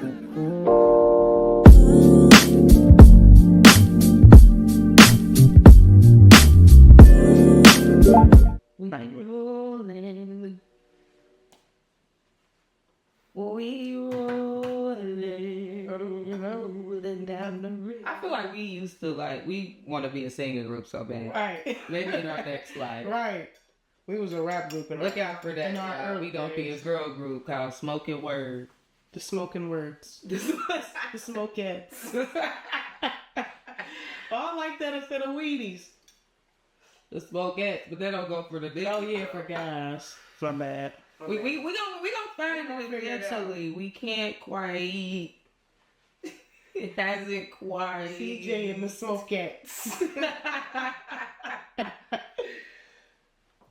Like rolling, we rolling down the river. I feel like we used to we want to be a singing group so bad. Right. Maybe in our next life. Right. We was a rap group. Look out for that. We gonna be a girl group called Smoking Word. The Smoking Words. The Smokettes. I like that instead of Wheaties. The Smokettes, but they don't go for the big. Oh yeah, for guys. For bad. We gonna find it eventually. We can't quite. It hasn't quite. CJ and the Smokettes.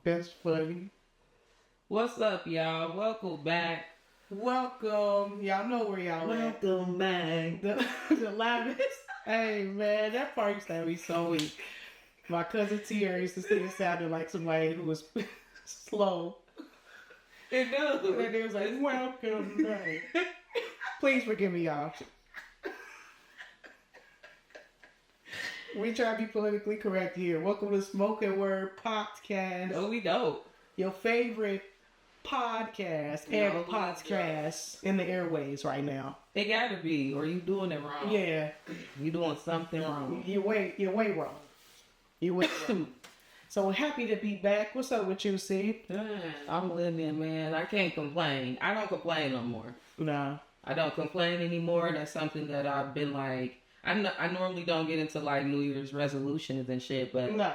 That's funny. What's up, y'all? Welcome back. Welcome. Y'all know where y'all at. Welcome back. The loudest. Hey, man, that part used to be so weak. My cousin Tierra used to say it sounded like somebody who was slow. It does. And they was like, welcome back. Please forgive me, y'all. We try to be politically correct here. Welcome to Smoking Word Podcast. Oh, we dope. Your favorite podcast and podcast in the airways right now. It gotta be, or you doing it wrong. Yeah. You doing something wrong. You're way wrong. You're way wrong. So we're happy to be back. What's up with you, C? I'm living, man. I can't complain. I don't complain no more. Nah. I don't complain anymore. That's something that I've been like. I normally don't get into like New Year's resolutions and shit, but nah.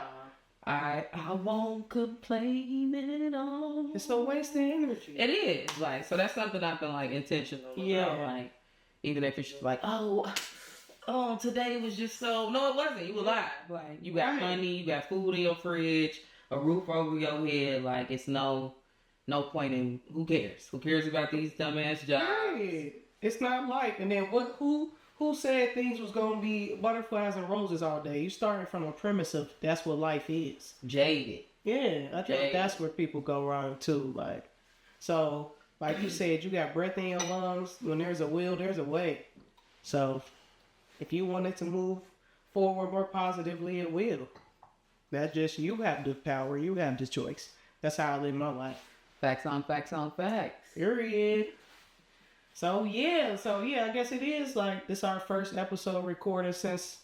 I won't complain at all. It's a waste of energy. It is so that's something I've been like intentional. Yeah. Like even if it's just like oh today was just so no it wasn't. You alive. Like you got money, you got food in your fridge, a roof over your head. Like it's no point in who cares? Who cares about these dumbass jobs? Right. It's not life. And then who said things was gonna be butterflies and roses all day? You started from a premise of that's what life is. Jaded. Yeah, I think that's where people go wrong too. So like you said, you got breath in your lungs. When there's a will, there's a way. So if you wanted to move forward more positively, it will. That's just you have the power. You have the choice. That's how I live my life. Facts on facts on facts. Period. So yeah, I guess it is this our first episode recorded since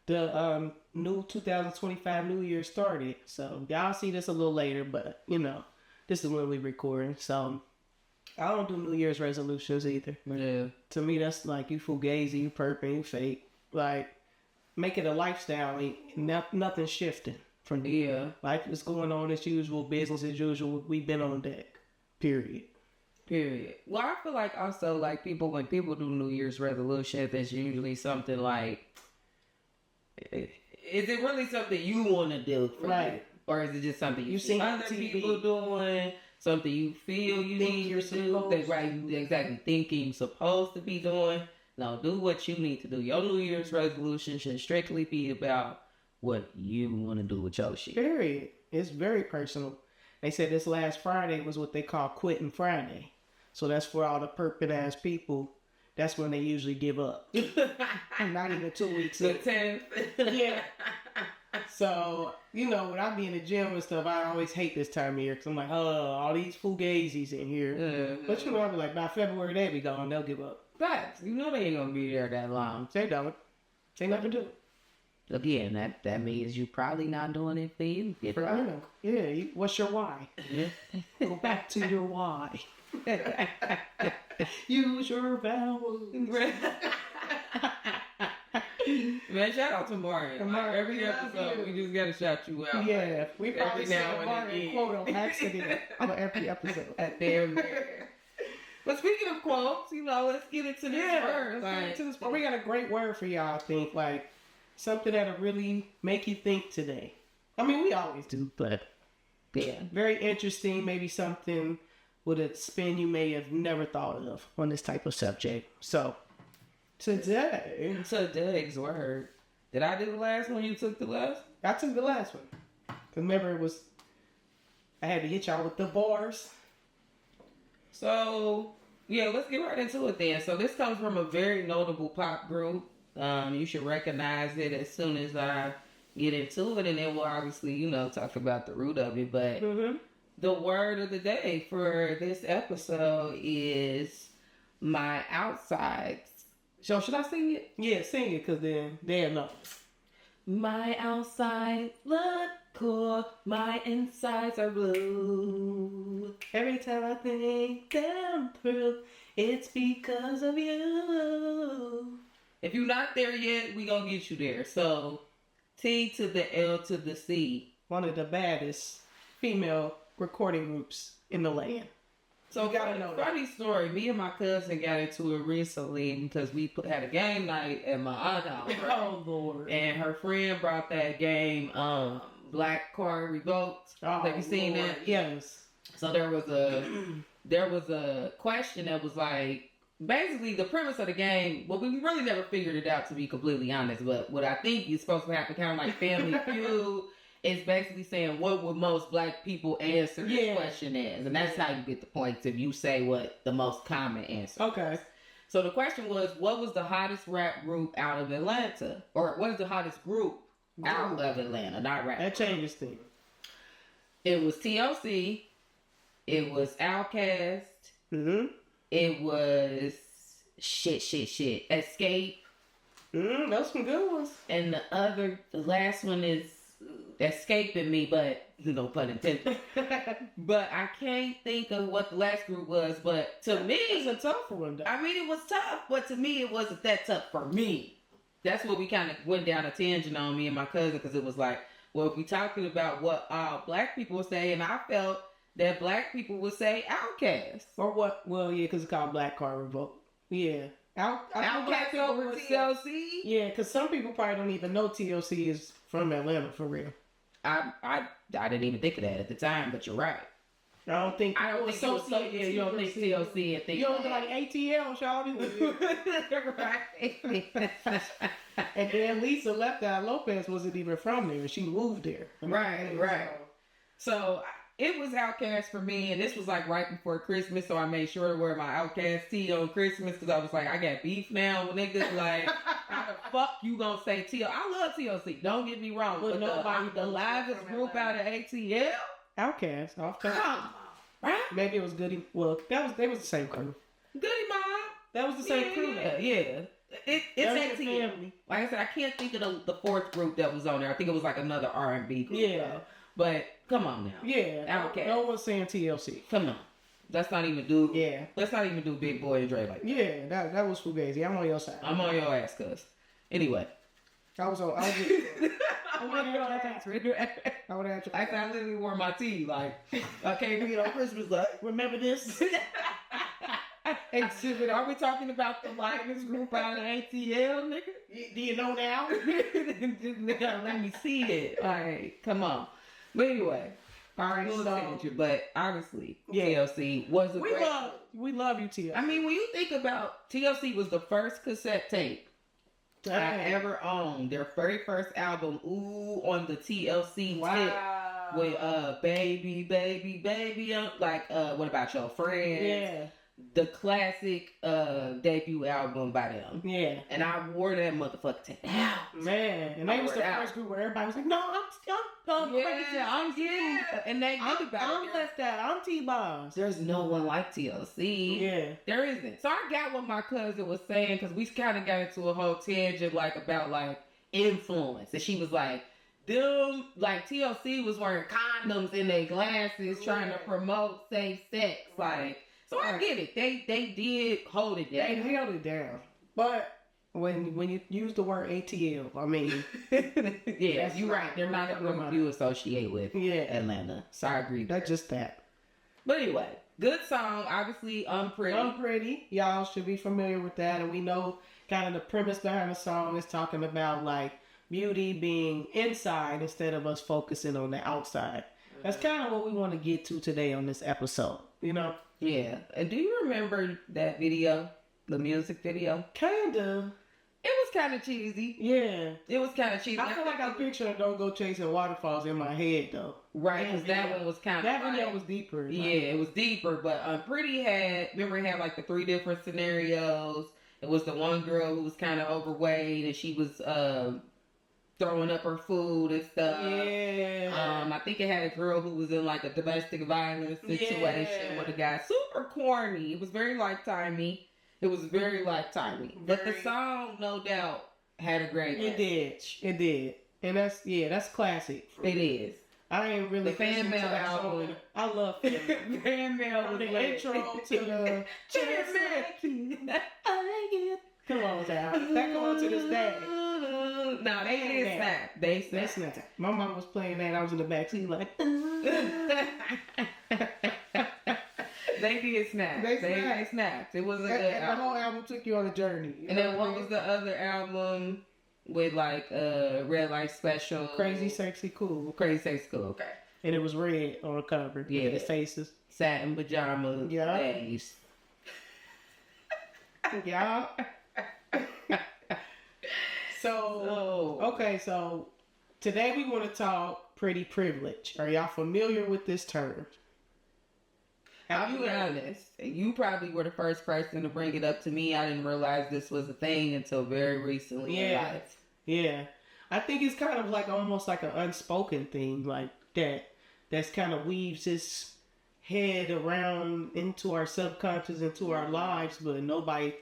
the new 2025 New Year started. So y'all see this a little later, but this is when we recording. So I don't do New Year's resolutions either. Yeah. To me, that's like you fugazi, you perping, you fake. Like make it a lifestyle. Nothing shifting from there. Yeah. Life is going on as usual, business as usual. We've been on deck. Period. Well, I feel like also when people do New Year's resolutions, it's usually something like, is it really something you want to do? Right. Or is it just something you see other people doing? Something you feel you need to do? Exactly. Thinking you're supposed to be doing. No, do what you need to do. Your New Year's resolution should strictly be about what you want to do with your shit. Period. It's very personal. They said this last Friday was what they call Quitting Friday. So that's for all the perping ass people. That's when they usually give up. Not even 2 weeks. The 10th. Yeah. So, when I be in the gym and stuff, I always hate this time of year. Because I'm like, all these fugazis in here. But I'll be like, by February, they be gone. They'll give up. Facts. You know they ain't going to be there that long. They don't. They never do. Again, that means you probably not doing it for you. Yeah. What's your why? Go back to your why. Use your vowels. Man, shout out to Mario. Every episode, we just gotta shout you out. Yeah, we probably now and again quote on accident on every episode. Damn man. But speaking of quotes, let's get into this word. We got a great word for y'all. I think something that'll really make you think today. I mean, we always do, but yeah, very interesting. Maybe something with a spin you may have never thought of on this type of subject. So, today's word. Did I do the last one? You took the last? I took the last one. Because remember, I had to hit y'all with the bars. So, Yeah, let's get right into it then. So this comes from a very notable pop group. You should recognize it as soon as I get into it, and then we'll obviously, talk about the root of it. But the word of the day for this episode is my outsides. So should I sing it? Yeah, sing it, because then they'll know. My outside look cool, my insides are blue. Every time I think that I'm through, it's because of you. If you're not there yet, we gonna get you there. So, T to the L to the C. One of the baddest female recording groups in the land. So, funny story. Me and my cousin got into it recently because we had a game night at my aunt's house. Oh, Lord. And her friend brought that game, Black Card Revoked. Oh, have you seen Lord. that? Yes. So there was a question that was like, basically the premise of the game, well, we really never figured it out, to be completely honest, but what I think is supposed to happen, kind of like Family Feud, is basically saying what would most black people answer this question as, and that's how you get the points if you say what the most common answer is. So the question was, what was the hottest rap group out of Atlanta? Or what is the hottest group out of Atlanta, not rap? That changes things. It was TLC, it was Outkast, it was shit, Escape. Those some good ones. And the last one is escaping me, but no pun intended. But I can't think of what the last group was, but to me, it's a tough one, though. I mean, it was tough, but to me, it wasn't that tough for me. That's what we kind of went down a tangent on, me and my cousin, because it was like, well, if we talking about what black people say, and I felt that black people would say Outkast. Or what? Well, yeah, because it's called Black Card Revolt. Yeah. Outkast over TLC? Yeah, because some people probably don't even know TLC is from Atlanta, for real. I didn't even think of that at the time, but you're right. I don't think you don't think TLC and think you don't think like ATL, Shawty. Right. And then Lisa left out. Lopez wasn't even from there, and she moved there. Right. So it was Outkast for me, and this was like right before Christmas, so I made sure to wear my Outkast tee on Christmas because I was like, I got beef now with niggas. Like, how the fuck you gonna say TLC? I love TLC. Don't get me wrong, but the livest group out of ATL. Outkast, off top. Come on, right? Maybe it was Goody. Well, they was the same crew. Goody Mob. That was the same crew. Yeah. It's ATL. Like I said, I can't think of the fourth group that was on there. I think it was like another R&B group. Yeah. Though. But come on now. Yeah. Outkast. No one's saying TLC. Come on. Let's not even do. Yeah. Let's not even do Big Boy and Dre like that. Yeah. That was Fugazi. I'm on your side. I'm on your ass, cuz. Anyway. I would have I literally wore my tee. Like, I came in on Christmas. Like, remember this? Exhibit. Are we talking about the lightest group out of ATL, nigga? Do you know now? Nigga, let me see it. All right, come on. But anyway, all right, but honestly, TLC was a great. We love you, TLC. I mean, when you think about TLC, was the first cassette tape I ever owned. Their very first album, Ooh, on the TLC tip with Baby, like what about your friends? Yeah. The classic debut album by them. Yeah. And I wore that motherfucker tape. Man. And they was the first group where everybody was like, no, I'm crazy. And they think about I'm left out. I'm T-Boss. There's no one like TLC. Yeah. There isn't. So I got what my cousin was saying, because we kind of got into a whole tangent about influence. And she was like, them, like TLC was wearing condoms in their glasses trying to promote safe sex. Like, so I get it. They did hold it down. They held it down. But when you use the word ATL, I mean, yeah, you're right. They're not a group you associate with Atlanta. So I agree. That's just that. But anyway, good song. Obviously, Unpretty. Unpretty. Y'all should be familiar with that. And we know kind of the premise behind the song is talking about like beauty being inside instead of us focusing on the outside. That's kind of what we want to get to today on this episode. You know? Yeah. And do you remember that video? The music video? Kinda. It was kind of cheesy. Yeah. It was kind of cheesy. I feel like I picture Don't Go Chasing Waterfalls in my head, though. Right, because that one was kind of That video was deeper. Yeah, it was deeper, but Pretty remember it had like the 3 different scenarios. It was the one girl who was kind of overweight and she was throwing up her food and stuff. Yeah. I think it had a girl who was in like a domestic violence situation with a guy. Super corny. It was very Lifetimey. It was very Lifetimey. But the song, no doubt, had a great message. It did. And that's classic. It is. I ain't really the fan mail album. I love fan mail. Fan mail From was the intro to the Come on, child. That come on to this day. No, they did snap. They snapped. My mom was playing that. I was in the backseat like. They did snap. They snapped. It was a good album. The whole album took you on a journey. And then what was the other album with like Red Light Special? Crazy Sexy Cool. Crazy Sexy Cool. Okay. And it was red on the cover. Yeah. The faces. Satin pajamas. Yeah. Days. Yeah. So today we want to talk pretty privilege. Are y'all familiar with this term? I'll be honest. You probably were the first person to bring it up to me. I didn't realize this was a thing until very recently. Yeah. Yeah. I think it's kind of like almost like an unspoken thing like that. That's kind of weaves its head around into our subconscious, into our lives, but nobody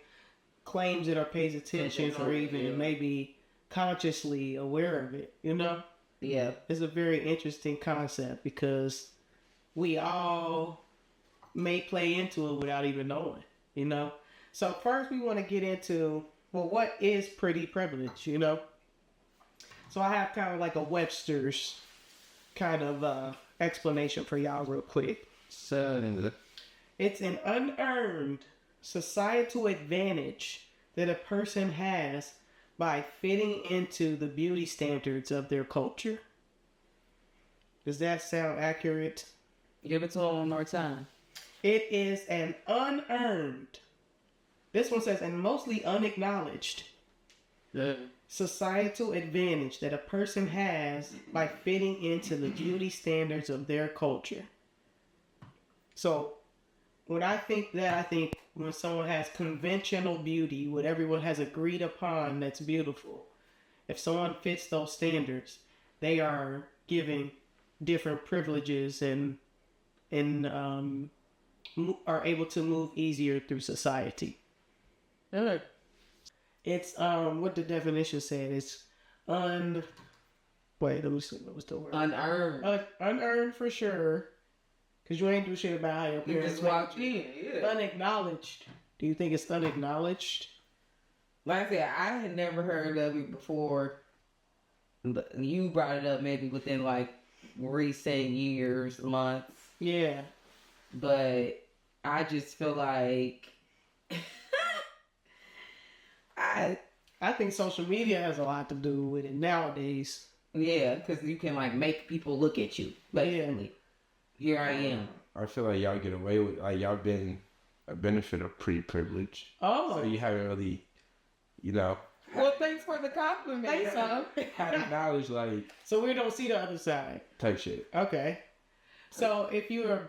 claims it or pays attention or even maybe consciously aware of it, you know? Yeah. It's a very interesting concept because we all may play into it without even knowing, you know? So first we want to get into, well, what is pretty privilege, you know? So I have kind of like a Webster's kind of explanation for y'all real quick. So it's an unearned societal advantage that a person has by fitting into the beauty standards of their culture. Does that sound accurate? Give it to them one more time. It is an unearned, this one says, and mostly unacknowledged societal advantage that a person has by fitting into the beauty standards of their culture. So, when I think that, I think when someone has conventional beauty, what everyone has agreed upon that's beautiful, if someone fits those standards, they are given different privileges and are able to move easier through society. It's what the definition said. It's wait, let me see, what was the word? Unearned. Unearned for sure. Because you ain't do shit about how your You parents just walked in, yeah. Unacknowledged. Do you think it's unacknowledged? Like I said, I had never heard of it before. But you brought it up maybe within like recent years, months. Yeah. But I just feel like I think social media has a lot to do with it nowadays. Yeah, because you can like make people look at you. Basically, here I am. I feel like y'all get away with y'all been a benefit of privilege. Oh, So you haven't really, you know, Well, thanks for the compliment. Thanks, son. had knowledge So we don't see the other side. type shit. Okay. So if you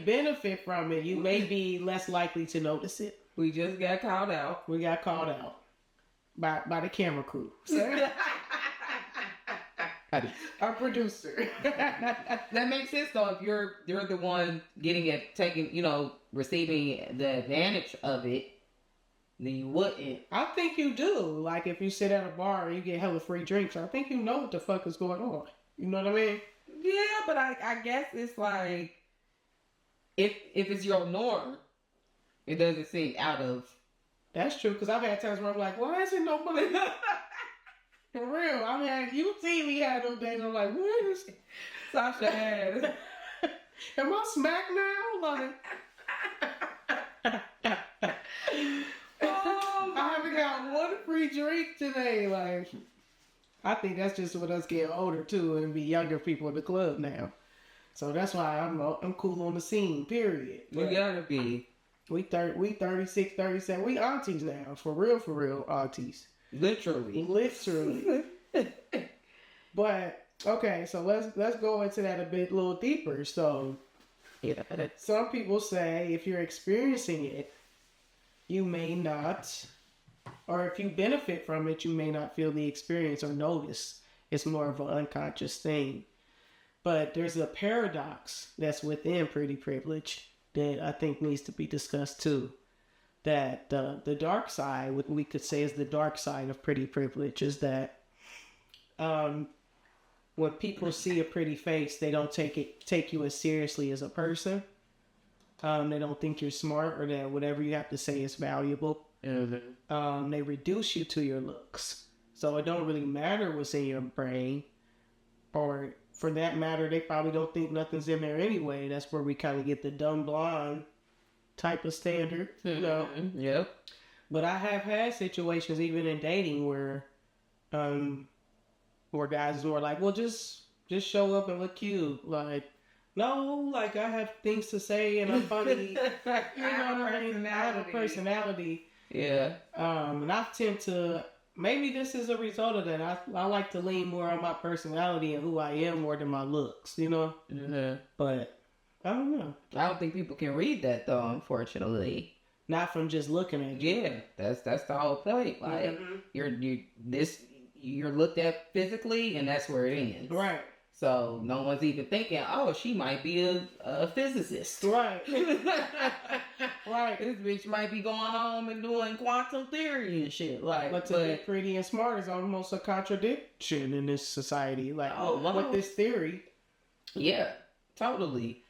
benefit from it, you may be less likely to notice it. We just got called out. We got called out by the camera crew. Our producer. That makes sense though. If you're the one getting it, receiving the advantage of it, then you wouldn't. I think you do. Like if you sit at a bar and you get hella free drinks, I think you know what the fuck is going on. You know what I mean? Yeah, but I guess it's like if it's your norm, it doesn't seem out of. That's true, because I've had times where I'm like, why isn't nobody? For real, I mean, you see me had those days. I'm like, what is Sasha has? Am I smacked now? Like, I haven't got one free drink today. Like, I think that's just with us getting older too, and be younger people in the club now. So that's why I'm cool on the scene. Period. You gotta be. We 36, 37. We aunties now. For real, aunties. Literally. But okay, so let's go into that a little deeper. So Yeah. some people say if you're experiencing it, you may not, or if you benefit from it, you may not feel the experience or notice. It's more of an unconscious thing. But there's a paradox that's within pretty privilege that I think needs to be discussed too. That the dark side, what we could say is the dark side of pretty privilege, is that when people see a pretty face, they don't take you as seriously as a person. They don't think you're smart or that whatever you have to say is valuable. Mm-hmm. They reduce you to your looks. So it don't really matter what's in your brain, or for that matter, they probably don't think nothing's in there anyway. That's where we kind of get the dumb blonde type of standard, you know. Yep. But I have had situations, even in dating, where guys were like, "Well, just show up and look cute." Like, no, like I have things to say and I'm funny. You know what I mean? I have a personality. Yeah. And I tend to. Maybe this is a result of that. I like to lean more on my personality and who I am more than my looks, you know? Mm-hmm. But, I don't know. I don't think people can read that, though, unfortunately. Not from just looking at you. Yeah, that's the whole point. Like, you're looked at physically, and that's where it ends. Right. So, no one's even thinking, oh, she might be a physicist. Right. Right. This bitch might be going home and doing quantum theory and shit. But to be pretty and smart is almost a contradiction in this society. Like, with this theory. Yeah, totally.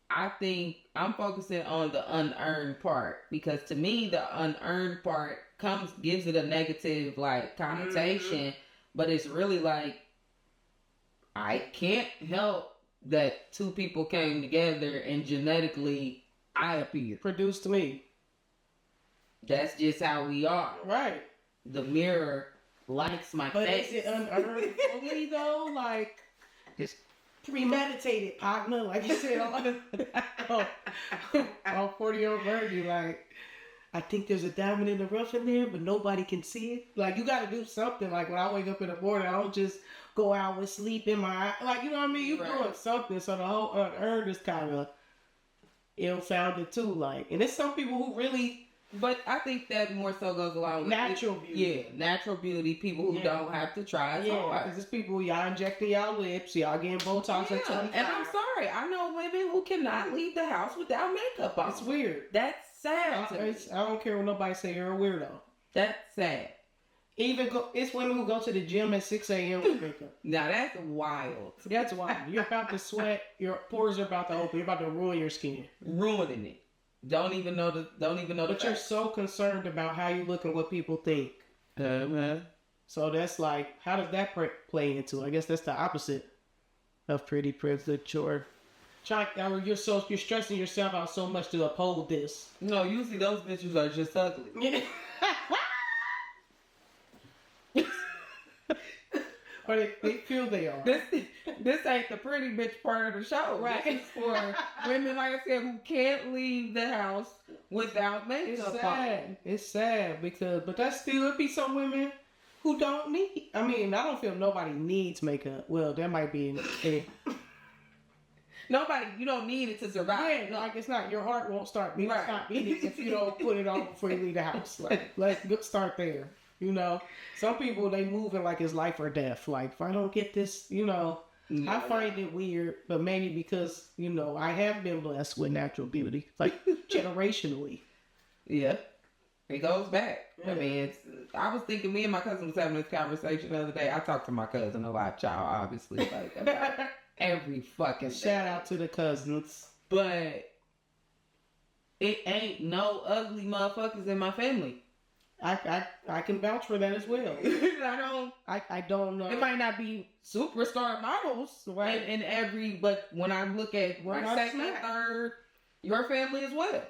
I think I'm focusing on the unearned part, because to me, the unearned part gives it a negative, like, connotation, but it's really like, I can't help that two people came together and genetically I appeared. Produced me. That's just how we are. Right. The mirror likes my face. But is it unearned fully though? Like, It's premeditated, partner. Like you said, on 40-year-old virgin, like, I think there's a diamond in the rough in there, but nobody can see it. Like, you got to do something. Like, when I wake up in the morning, I don't just go out with sleep in my eye. Like, you know what I mean? You're doing something. So the whole unearned is kind of ill-founded too. Like, and there's some people who really... But I think that more so goes along with natural beauty. Yeah, natural beauty. People who don't have to try as hard. Because it's people, y'all injecting y'all lips, y'all getting Botox at 25. And I'm sorry, I know women who cannot leave the house without makeup on. It's weird. That's sad. I don't care what nobody say. You're a weirdo. That's sad. It's women who go to the gym at 6 a.m. with makeup. Now that's wild. That's why you're about to sweat. Your pores are about to open. You're about to ruin your skin. Ruining it. Don't even know the But you're so concerned about how you look and what people think. So that's like, how does that play into? I guess that's the opposite of pretty privilege, or you're stressing yourself out so much to uphold this. No, usually those bitches are just ugly. Or they feel they are. This ain't the pretty bitch part of the show. Right. This is for women, like I said, who can't leave the house without makeup. It's sad. It's sad but that's still, it'd be some women who don't need. I mean, I don't feel nobody needs makeup. Well, that might be. Nobody, you don't need it to survive. Yeah, like it's not, your heart won't stop beating if you don't put it on before you leave the house. Like, let's start there. You know, some people, they move it like it's life or death. Like, if I don't get this, you know, I find it weird, but maybe because, you know, I have been blessed with natural beauty, like generationally. Yeah. It goes back. I mean, I was thinking, me and my cousin was having this conversation the other day. I talked to my cousin a lot, y'all, obviously, like, about every fucking thing. Shout out to the cousins. But it ain't no ugly motherfuckers in my family. I can vouch for that as well. I don't know. It might not be superstar models, right? In every, but when I look at my second, third, your family as well,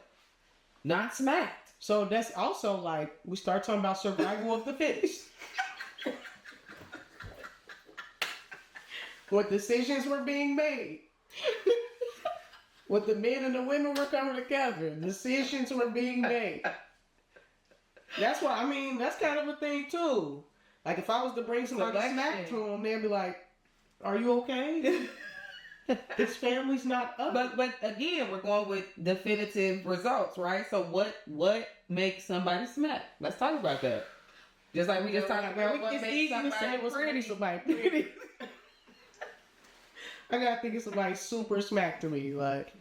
not smacked. So that's also like, we start talking about survival of the fittest. What decisions were being made? What the men and the women were coming together. Decisions were being made. That's why, I mean, that's kind of a thing too. Like if I was to bring somebody smack to them, they'd be like, "Are you okay? This family's not up." But again, we're going with definitive results, right? So what makes somebody smack? Let's talk about that. Just like we just talked about what it's makes easy to say somebody what's pretty. somebody pretty. I gotta think of somebody super smack to me, like.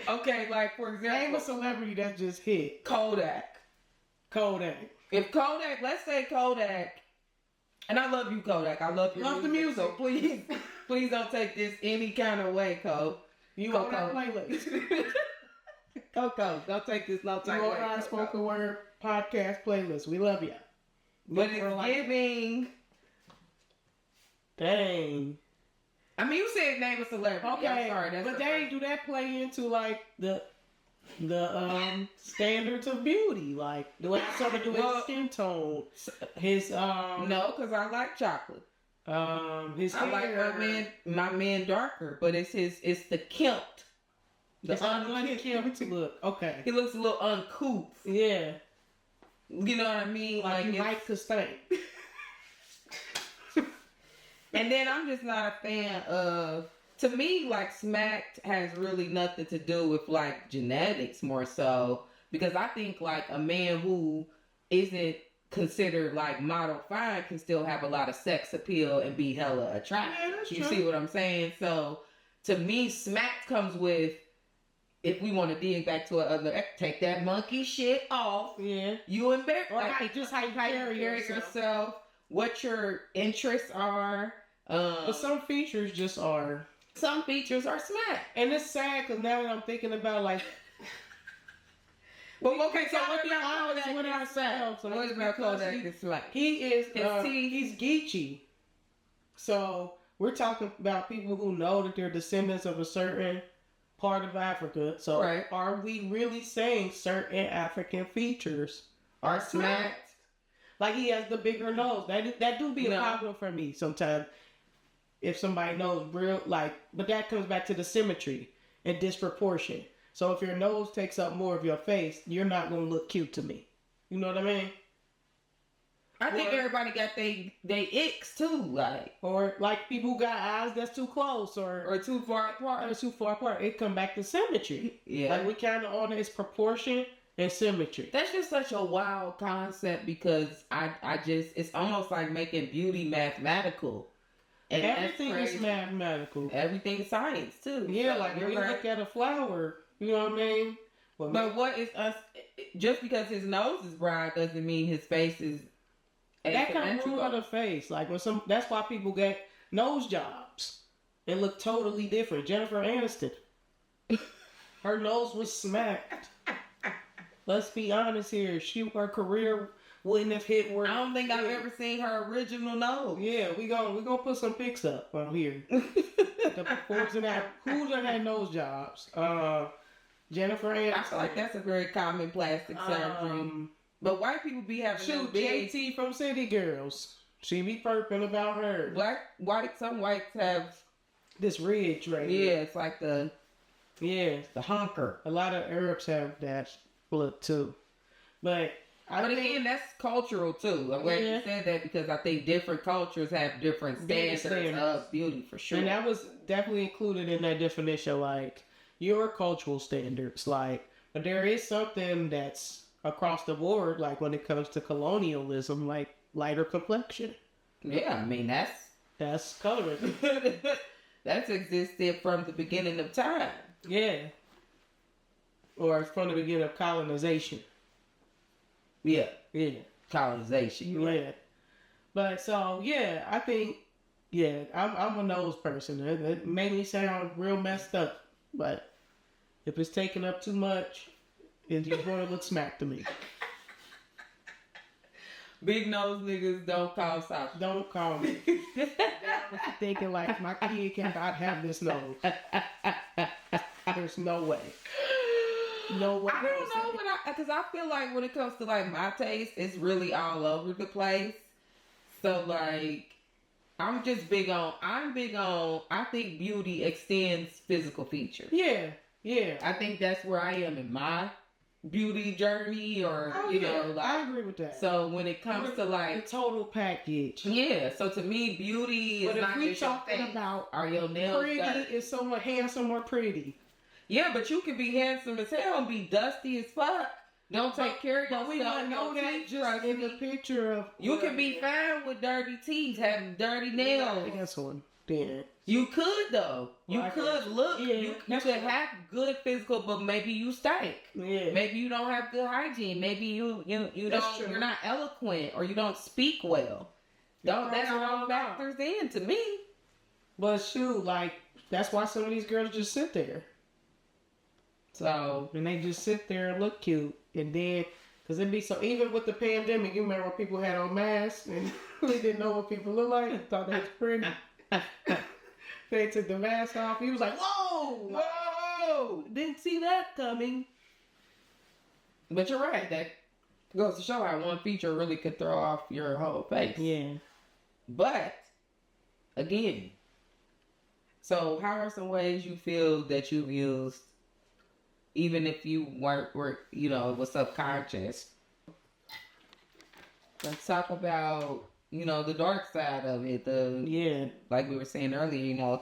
Okay, like for example, Name a celebrity that just hit. Kodak. If Kodak, let's say Kodak, and I love you, Kodak. I love your Love the music. So music. please don't take this any kind of way, Cole. You on our playlist. Coco, don't take this no You type on way. our spoken word podcast playlist. We love you. But it's giving. Dang. I mean, you said name a celebrity. Okay, I'm sorry, that's but the they do that play into like the standards of beauty? Like, do it have something to do with his skin tone? His no, because I like chocolate. his I hair. like my man darker, but it's the kempt. It's unkempt look. Okay. He looks a little uncouth. Yeah. You know what I mean? Like you it's- like to stink. And then I'm just not a fan of. To me, like smacked has really nothing to do with like genetics more so, because I think like a man who isn't considered like model fine can still have a lot of sex appeal and be hella attractive. Yeah, that's You true. see what I'm saying? So to me, smacked comes with, if we want to dig back to another, take that monkey shit off. Yeah. You embarrass, Or just how you carry yourself, what your interests are. But some features just are. Some features are smacked. And it's sad because now that I'm thinking about like. Well, okay, so gotta what be about honest Kodak with is ourselves. smacked? What about Kodak is smacked? He is. His teeth. He's geeky. So we're talking about people who know that they're descendants of a certain part of Africa. So Right. are we really saying certain African features Are smacked. Like he has the bigger nose. That do be a No. problem for me sometimes. If somebody knows real, like, but that comes back to the symmetry and disproportion. So if your nose takes up more of your face, you're not going to look cute to me. You know what I mean? I think Or- everybody got they icks too, like, Or like people who got eyes that's too close or too far apart. too far apart. It come back to symmetry. Yeah. Like we kind of on its proportion and symmetry. That's just such a wild concept because I just, it's almost like making beauty mathematical. And that's Everything is crazy. mathematical. Everything is science too. Yeah, So like when you're you right. look at a flower, you know what I mean? Well, But what is us? Just because his nose is broad doesn't mean his face is. that kind of asymmetrical. on the face. Like when some, that's why people get nose jobs and look totally different. Jennifer Aniston, her nose was smacked. Let's be honest here. Her career wouldn't have hit where. I don't think I've ever seen her original nose. Yeah, we gonna put some pics up on here. The performers in that who done had nose jobs? Jennifer Aniston. I feel like that's a very common plastic surgery. But white people be having them Shoot, big. JT from City Girls. She be perping about her. Some whites have. This ridge right here. Yeah, it's like the honker. A lot of Arabs have that look too. But I But think again, that's cultural too. I'm glad Yeah. you said that because I think different cultures have different Big standards standards. of beauty for sure. and that was definitely included in that definition, like your cultural standards. Like, but there is something that's across the board, like when it comes to colonialism, like lighter complexion. Yeah, I mean That's coloring. that's existed from the beginning of time. Yeah. Or from the beginning of colonization. Yeah, Yeah. colonization. Yeah. But so yeah, I think I'm a nose person. It made me sound real messed up. But if it's taking up too much, it's just gonna look smack to me. Big nose niggas don't call South. Don't call me. Thinking like my kid cannot have this nose. There's no way. No way. I don't know because I feel like when it comes to like my taste, it's really all over the place. So like, I'm big on, I think beauty extends physical features. Yeah, yeah. I think that's where I am in my beauty journey, or, you know, like, I agree with that. so when it comes to like, the total package. yeah, so to me, beauty is But not if we just your talking face. about Are your nails pretty, dirty? is someone handsome or pretty? Yeah, but you can be handsome as hell and be dusty as fuck. Don't take care of yourself. We don't know that just in the picture of. You can be fine with dirty teeth, having dirty nails. That's one. Then You could though. You Well, could look. yeah, you could have good physical, but maybe you stink. yeah. Maybe you don't have good hygiene. Maybe you That's don't. true. You're not eloquent, or you don't speak well. That's all factors in to me. But shoot, like that's why some of these girls just sit there. So And they just sit there and look cute, and then because it'd be so. Even with the pandemic, you remember when people had on masks and we didn't know what people looked like. Thought they was pretty. They took the mask off. He was like, "Whoa, whoa!" Didn't see that coming. But you're right. That goes to show how one feature really could throw off your whole face. Yeah. But again, so how are some ways you feel that you've used, even if you were was subconscious? Let's talk about the dark side of it. Yeah. Like we were saying earlier,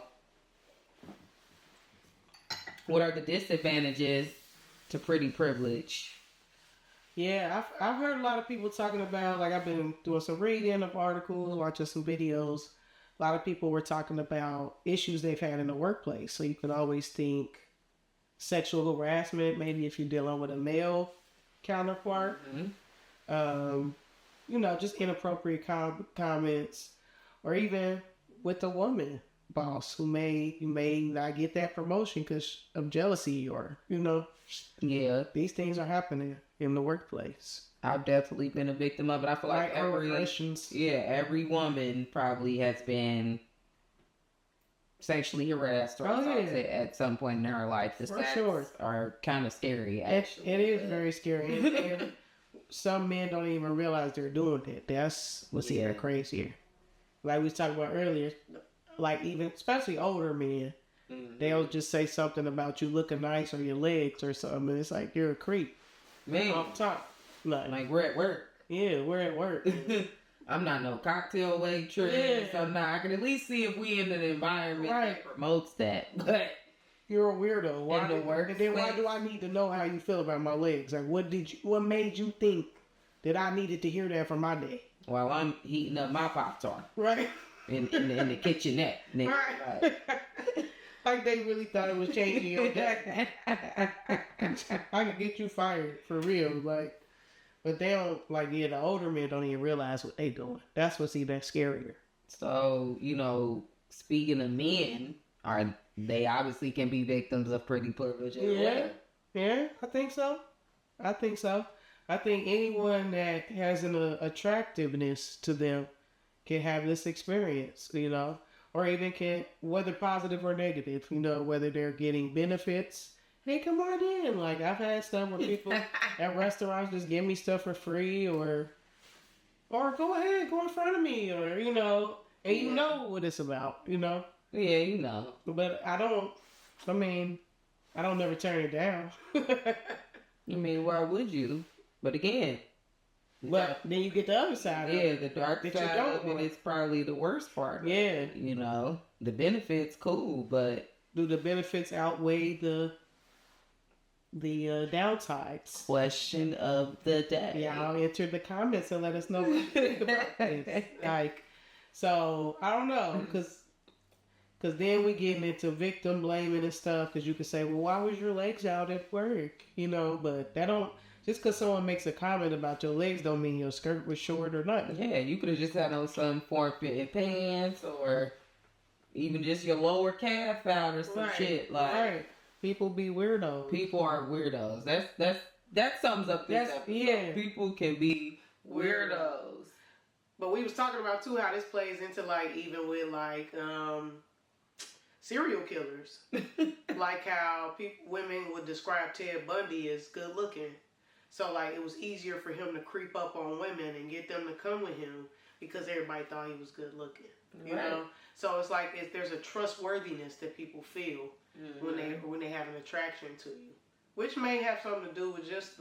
what are the disadvantages to pretty privilege? Yeah, I've heard a lot of people talking about, like I've been doing some reading of articles, watching some videos. A lot of people were talking about issues they've had in the workplace. So you can always think sexual harassment, maybe if you're dealing with a male counterpart. Mm-hmm. Just inappropriate comments, or even with a woman boss who may not get that promotion because of jealousy, or Yeah, these things are happening in the workplace. I've definitely been a victim of it. I feel like every woman probably has been sexually harassed or assaulted at some point in her life. The stats are kind of scary. Actually, it is very scary. And some men don't even realize they're doing it. That's what's even crazier. Like we was talking about earlier, like even especially older men, they'll just say something about you looking nice or your legs or something, and it's like you're a creep. Man, off top. Like we're at work. Yeah, we're at work. I'm not no cocktail waitress. Yeah. I'm not. I can at least see if we in an environment that promotes that. But you're a weirdo. Why? In the work And then why do I need to know how you feel about my legs? Like, what made you think that I needed to hear that from my day? While I'm heating up my Pop-Tart. Right. In the kitchenette. Nigga. Right. Like they really thought it was changing your day. I could get you fired for real, like. But they don't, the older men don't even realize what they doing. That's what's even scarier. So, speaking of men, they obviously can be victims of pretty privilege as well. Yeah, I think so. I think anyone that has an attractiveness to them can have this experience, or even can, whether positive or negative, whether they're getting benefits. Hey, come on in. Like, I've had stuff where people at restaurants just give me stuff for free, or go ahead, go in front of me, or, and you know what it's about, Yeah, But I don't never turn it down. Why would you? But again. But then you get the other side of it. Yeah, the dark side of it is probably the worst part. Yeah. The benefits, cool, but do the benefits outweigh the downsides? Question of the day. Y'all enter the comments and let us know what you think about this. Like, so I don't know, because then we getting into victim blaming and stuff. Because you could say, well, why was your legs out at work? But that don't. Just because someone makes a comment about your legs don't mean your skirt was short or nothing. Yeah, you could have just had on some form-fitting pants, or even just your lower calf out or some shit. Like, right. People be weirdos. People are weirdos. That sums up this episode. Yeah. People can be weirdos. But we was talking about too how this plays into even with serial killers. Like how women would describe Ted Bundy as good looking. So it was easier for him to creep up on women and get them to come with him because everybody thought he was good looking. You know, so it's like there's a trustworthiness that people feel when they have an attraction to you, which may have something to do with just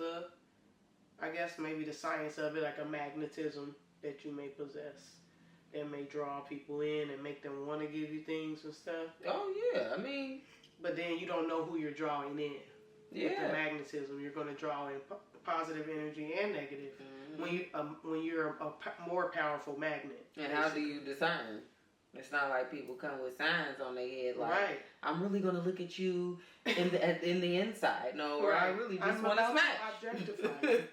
I guess maybe the science of it, like a magnetism that you may possess that may draw people in and make them want to give you things and stuff. Oh yeah, I mean, but then you don't know who you're drawing in. Yeah. With the magnetism, you're going to draw in positive energy and negative when you're a more powerful magnet. And basically, how do you discern? It's not like people come with signs on their head like, I'm really going to look at you in the inside. No, or I really just want to smash. Objectify you.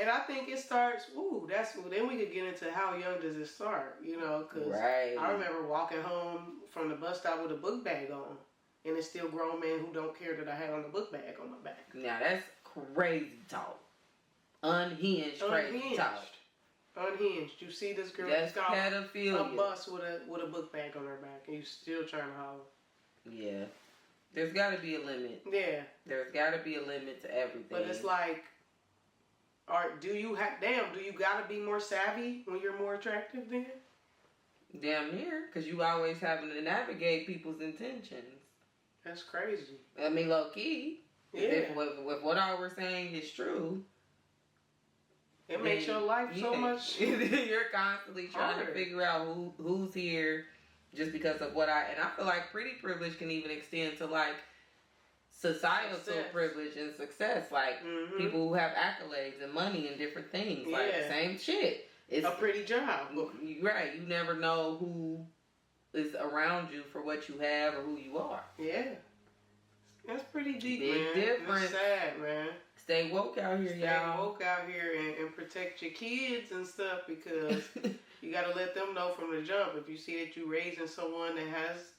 And I think it starts, then we could get into how young does it start, you know, because I remember walking home from the bus stop with a book bag on. And it's still grown men who don't care that I had on the book bag on my back. Now that's crazy talk. Unhinged crazy talk. Unhinged. You see this girl that's pedophilia. A bus with a book bag on her back, and you still trying to holler. Yeah, there's got to be a limit. Yeah, there's got to be a limit to everything. But it's like, do you got to be more savvy when you're more attractive then? Damn near, because you always having to navigate people's intentions. That's crazy. I mean, low key. Yeah. If what I was saying is true, it makes your life so much. You're constantly trying to figure out who's here, just because of what and I feel like pretty privilege can even extend to like societal privilege and success, like people who have accolades and money and different things, like same shit. It's a pretty job. Right. You never know who is around you for what you have or who you are. Yeah. That's pretty deep, Big difference. That's sad, man. Stay woke out here, y'all. Stay woke out here and protect your kids and stuff, because you got to let them know from the jump. If you see that you're raising someone that has,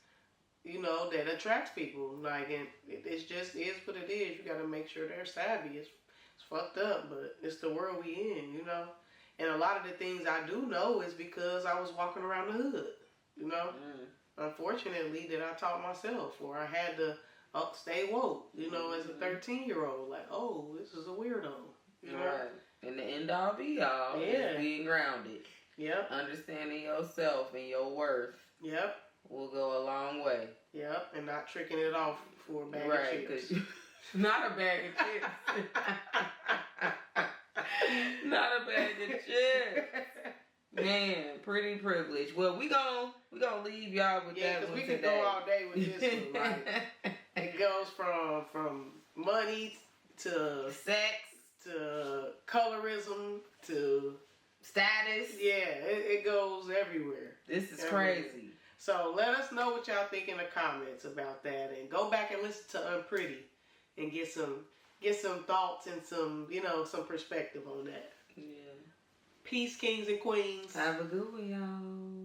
you know, that attracts people, like, and it's just is what it is. You got to make sure they're savvy. It's fucked up, but it's the world we in, you know. And a lot of the things I do know is because I was walking around the hood, you know. Unfortunately, that I taught myself, or I had to stay woke, you know, as a 13-year-old. Like, oh, this is a weirdo, you know. Right. And the end all be all is being grounded. Yep. Understanding yourself and your worth. Yep. Will go a long way. Yep. And not tricking it off for a bag of chips. Not a bag of chips. Not a bag of chips. Man, pretty privilege. Well, we gon' leave y'all with that one today. Yeah, because we could go all day with this one. Like, it goes from money to sex to colorism to status. Yeah, it goes everywhere. This is crazy. So let us know what y'all think in the comments about that, and go back and listen to Unpretty and get some thoughts and some perspective on that. Yeah. Peace, kings and queens. Have a good one, y'all.